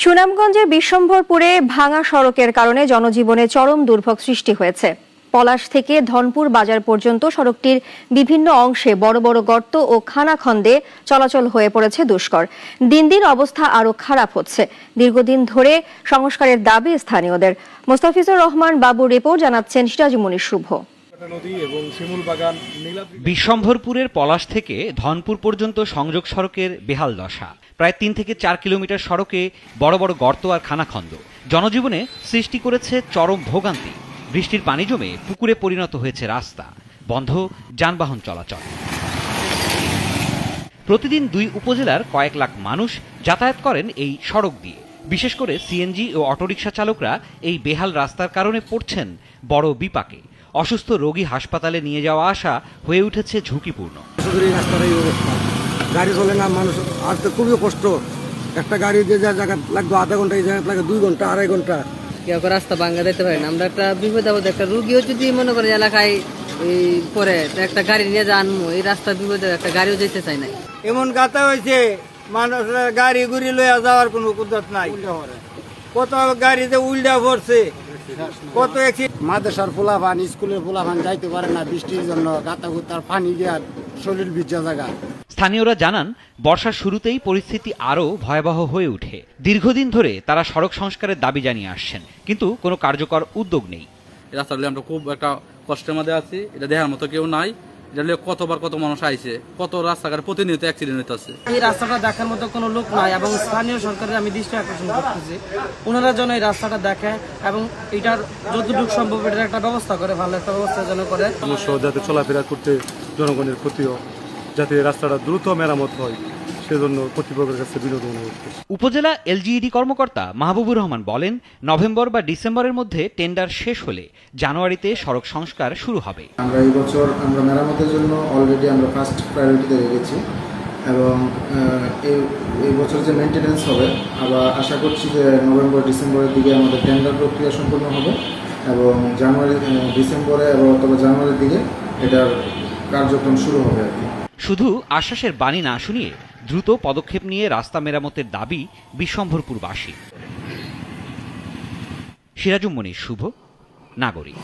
সুনামগঞ্জের বিশ্বম্ভরপুরে ভাঙা সড়কের কারণে জনজীবনে চরম দুর্ভোগ সৃষ্টি হয়েছে। পলাশ থেকে ধনপুর বাজার পর্যন্ত সড়কটির বিভিন্ন অংশে বড় বড় গর্ত ও খানাখন্দে চলাচল হয়ে পড়েছে দুষ্কর। দিন দিন অবস্থা আরো খারাপ হচ্ছে। দীর্ঘদিন ধরে সংস্কারের দাবি স্থানীয়দের। মোস্তাফিজুর রহমান বাবুর রিপোর্ট জানাচ্ছেন সিরাজুমনির শুভ। বিশ্বম্ভরপুরের পলাশ থেকে ধনপুর পর্যন্ত সংযোগ সড়কের বেহাল দশা। প্রায় 3 থেকে 4 কিলোমিটার সড়কে বড় বড় গর্ত আর খানাখন্দ জনজীবনে সৃষ্টি করেছে চরম ভোগান্তি। বৃষ্টির পানি জমে পুকুরে পরিণত হয়েছে রাস্তা, বন্ধ যানবাহন চলাচল। প্রতিদিন 2 উপজেলার কয়েক লাখ মানুষ যাতায়াত করেন এই সড়ক দিয়ে। বিশেষ করে সিএনজি ও অটোরিকশা চালকরা এই বেহাল রাস্তার কারণে পড়ছেন বড় বিপাকে। অসুস্থ রোগী হাসপাতালে নিয়ে যাওয়া আসা হয়ে উঠেছে ঝুঁকিপূর্ণ। গাড়ি চলে না, মানুষ আসতে খুবই কষ্ট। একটা গাড়ি যে জায়গা লাগবে আধা ঘন্টা, এই জায়গা লাগে 2 ঘন্টা 2.5 ঘন্টা। কেউ রাস্তা ভাঙ্গা দিতে পারে না। আমরা একটা বিপদ আপদ একটা রুগীও যদি মনে করেন এলাকায় পরে একটা গাড়ি নিয়ে আনবো, এই রাস্তা বিপদে একটা গাড়িও যেতে চাই না। এমন গাতা হয়েছে মানুষ গাড়ি গুড়ি লইয়া যাওয়ার কোনো কুদরত নাই। কত গাড়িতে উল্টা পড়ছে, কত মাদ্রাসার পোলাপান, স্কুলের পোলাপান যাইতে পারে না বৃষ্টির জন্য। গাতা গুতার পানি দিয়ে শরীর ভিজা জায়গা। স্থানীয়রা জানান, বর্ষার শুরুতেই পরিস্থিতি আরও ভয়াবহ হয়ে ওঠে। দীর্ঘদিন ধরে তারা সড়ক সংস্কারের দাবি জানিয়ে আসছেন, কিন্তু কোনো কার্যকর উদ্যোগ নেই। রাস্তাটা আমরা খুব একটা কষ্টের মধ্যে আছি, এটা দেখার মতো কেউ নাই। কতবার কত মানুষ আইছে, কত রাস্তাঘাট প্রতিনিয়ত অ্যাক্সিডেন্ট হইতেছে। এই রাস্তাটা দেখার মতো কোনো লোক নাই এবং স্থানীয় সরকারের আমি দৃষ্টি আকর্ষণ করতেছি, ওনারা যেন এই রাস্তাটা দেখে এবং এটার যতটুকু সম্ভব এটার একটা ব্যবস্থা করে, ভালো একটা ব্যবস্থা যেন করে। মানুষ যাতে চলাফেরা করতে জনগণের ক্ষতিও, যাতে রাস্তাটা দ্রুত মেরামত হয়, সেজন্য কর্তৃপক্ষের কাছে বিনোদ অনুরোধ করছি। উপজেলা এলজিইডি কর্মকর্তা মাহবুবুর রহমান বলেন, নভেম্বর বা ডিসেম্বরের মধ্যে টেন্ডার শেষ হলে জানুয়ারিতে সড়ক সংস্কার শুরু হবে। আমরা এই বছর মেরামতের জন্য অলরেডি আমরা ফার্স্ট প্রায়োরিটিতে রেখেছি এবং এই বছর যে মেনটেন্যান্স হবে, আবার আশা করছি যে নভেম্বর ডিসেম্বরের দিকে আমাদের টেন্ডার প্রক্রিয়া সম্পন্ন হবে এবং ডিসেম্বরে অথবা জানুয়ারির দিকে এটার কার্যক্রম শুরু হবে আর কি। শুধু আশ্বাসের বাণী না শুনিয়ে দ্রুত পদক্ষেপ নিয়ে রাস্তা মেরামতের দাবি বিশ্বম্ভরপুরবাসী। সিরাজুমনির শুভ, নাগরিক।